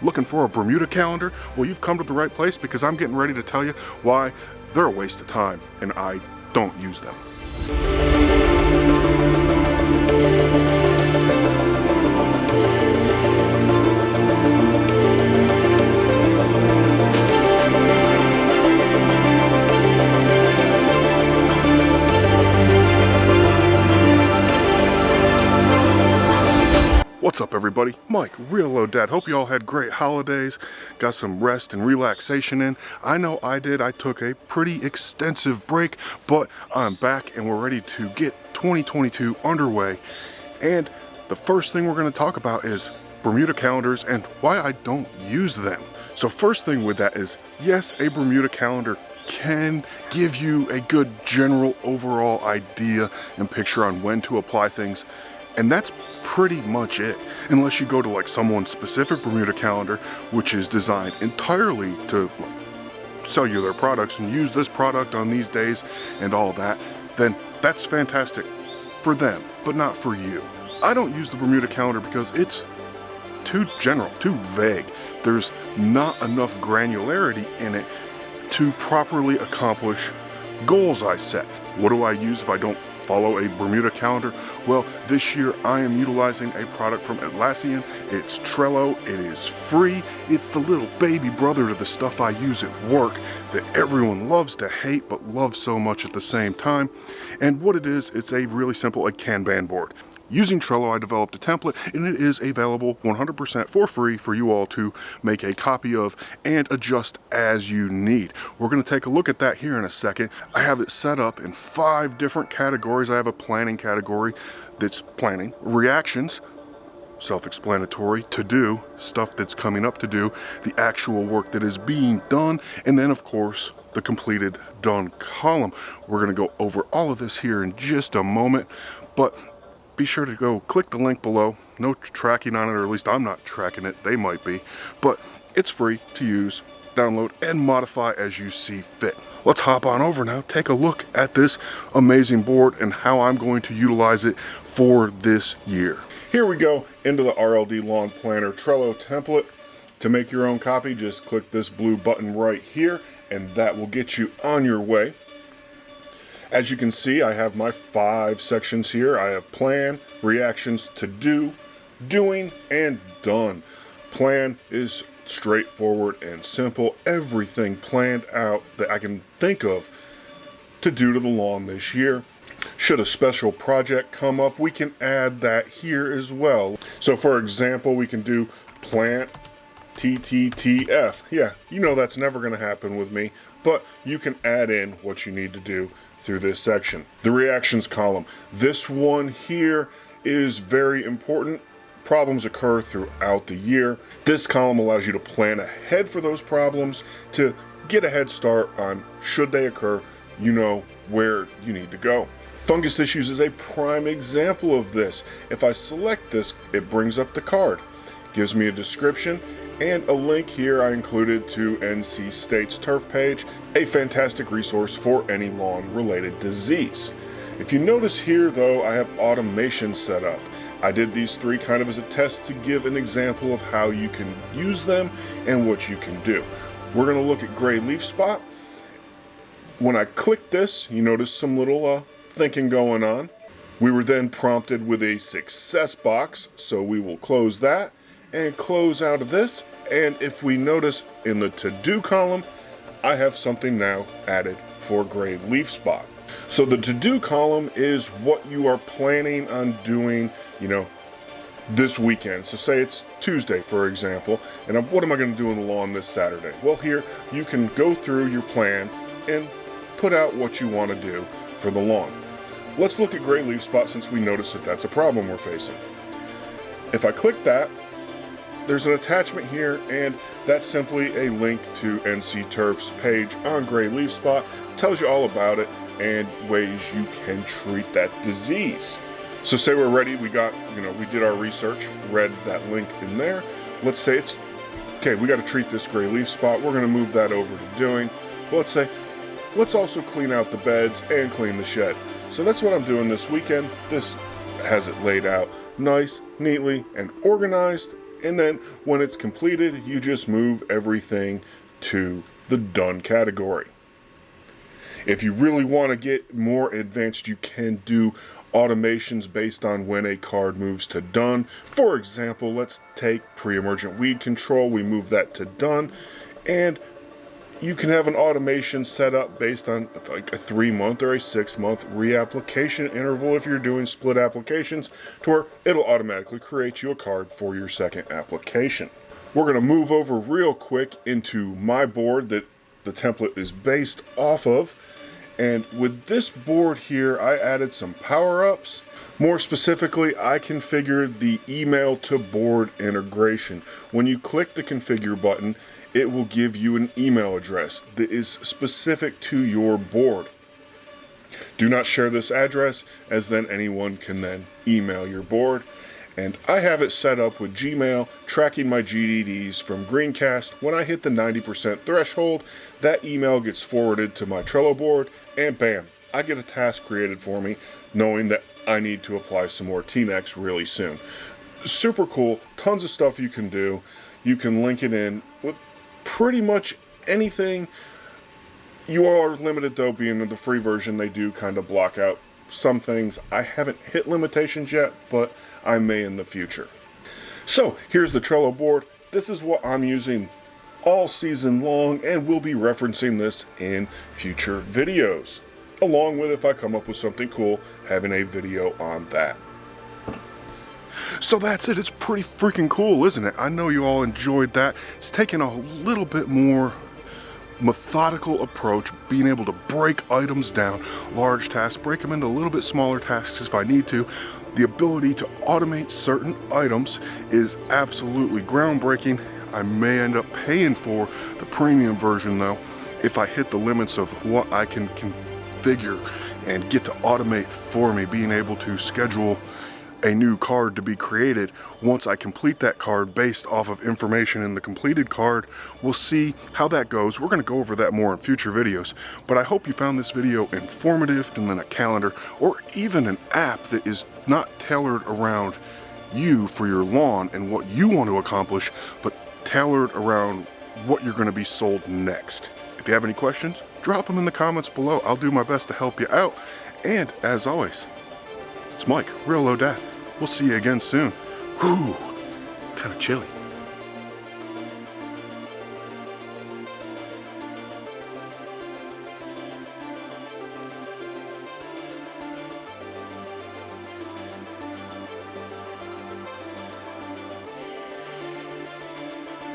Looking for a Bermuda calendar? Well, you've come to the right place, because I'm getting ready to tell you why they're a waste of time and I don't use them. What's up, everybody? Mike, reellowdad. Hope you all had great holidays, got some rest and relaxation in. I know I did. I took a pretty extensive break, but I'm back and we're ready to get 2022 underway. And the first thing we're going to talk about is Bermuda calendars and why I don't use them. So first thing with that is, yes, a Bermuda calendar can give you a good general overall idea and picture on when to apply things. And that's pretty much it, unless you go to like someone's specific Bermuda calendar, which is designed entirely to sell you their products and use this product on these days and all that, then that's fantastic for them, but not for you. I don't use the Bermuda calendar because it's too general, too vague. There's not enough granularity in it to properly accomplish goals I set. What do I use if I don't follow a Bermuda calendar? Well, this year I am utilizing a product from Atlassian. It's Trello. It is free. It's the little baby brother to the stuff I use at work that everyone loves to hate but loves so much at the same time. And what it is, it's a really simple kanban board. Using Trello, I developed a template, and it is available 100% for free for you all to make a copy of and adjust as you need. We're going to take a look at that here in a second. I have it set up in 5 different categories. I have a planning category that's planning, reactions, self-explanatory, to do, stuff that's coming up to do, the actual work that is being done, and then of course the completed done column. We're going to go over all of this here in just a moment, but be sure to go click the link below. No tracking on it, or at least I'm not tracking it. They might be, but it's free to use, download, and modify as you see fit. Let's hop on over now, take a look at this amazing board and how I'm going to utilize it for this year. Here we go into the RLD Lawn Planner Trello template. To make your own copy, just click this blue button right here, and that will get you on your way. As you can see, I have my 5 sections here. I have plan, reactions, to do, doing, and done. Plan is straightforward and simple. Everything planned out that I can think of to do to the lawn this year. Should a special project come up, we can add that here as well. So for example, we can do plant TTTF. Yeah, you know that's never going to happen with me, but you can add in what you need to do through this section. The reactions column. This one here is very important. Problems occur throughout the year. This column allows you to plan ahead for those problems to get a head start on should they occur. You know where you need to go. Fungus issues is a prime example of this. If I select this, it brings up the card, gives me a description, and a link here I included to NC State's turf page, a fantastic resource for any lawn-related disease. If you notice here, though, I have automation set up. I did these 3 kind of as a test to give an example of how you can use them and what you can do. We're going to look at gray leaf spot. When I click this, you notice some little thinking going on. We were then prompted with a success box, so we will close that and close out of this. And if we notice in the to-do column, I have something now added for gray leaf spot. So the to-do column is what you are planning on doing, this weekend. So say it's Tuesday, for example, and what am I going to do in the lawn this Saturday? Well, here you can go through your plan and put out what you want to do for the lawn. Let's look at gray leaf spot since we notice that that's a problem we're facing. If I click that, there's an attachment here, and that's simply a link to NC Turf's page on gray leaf spot. Tells you all about it and ways you can treat that disease. So say we're ready, we got, we did our research, read that link in there. Let's say it's, okay, we got to treat this gray leaf spot. We're going to move that over to doing. But let's say, let's also clean out the beds and clean the shed. So that's what I'm doing this weekend. This has it laid out nice, neatly, and organized. And then when it's completed, you just move everything to the done category. If you really want to get more advanced, you can do automations based on when a card moves to done. For example, let's take pre-emergent weed control. We move that to done, and you can have an automation set up based on like a 3-month or a 6-month reapplication interval if you're doing split applications, to where it'll automatically create you a card for your second application. We're going to move over real quick into my board that the template is based off of. And with this board here, I added some power-ups. More specifically, I configured the email to board integration. When you click the configure button, it will give you an email address that is specific to your board. Do not share this address, as then anyone can then email your board. And I have it set up with Gmail, tracking my GDDs from Greencast. When I hit the 90% threshold, that email gets forwarded to my Trello board, and bam, I get a task created for me, knowing that I need to apply some more TNEX really soon. Super cool, tons of stuff you can do. You can link it in with pretty much anything. You are limited though, being in the free version, they do kind of block out some things. I haven't hit limitations yet, but I may in the future. So here's the Trello board. This is what I'm using all season long, and we'll be referencing this in future videos, along with, if I come up with something cool, having a video on that. So that's it. It's pretty freaking cool, isn't it? I know you all enjoyed that. It's taken a little bit more methodical approach, being able to break items down, large tasks, break them into a little bit smaller tasks if I need to. The ability to automate certain items is absolutely groundbreaking. I may end up paying for the premium version though, if I hit the limits of what I can configure and get to automate for me, being able to schedule a new card to be created. Once I complete that card based off of information in the completed card, we'll see how that goes. We're going to go over that more in future videos, but I hope you found this video informative. And then a calendar or even an app that is not tailored around you for your lawn and what you want to accomplish, but tailored around what you're going to be sold next. If you have any questions, drop them in the comments below. I'll do my best to help you out. And as always, it's Mike, reellowdad. We'll see you again soon. Whew, kind of chilly.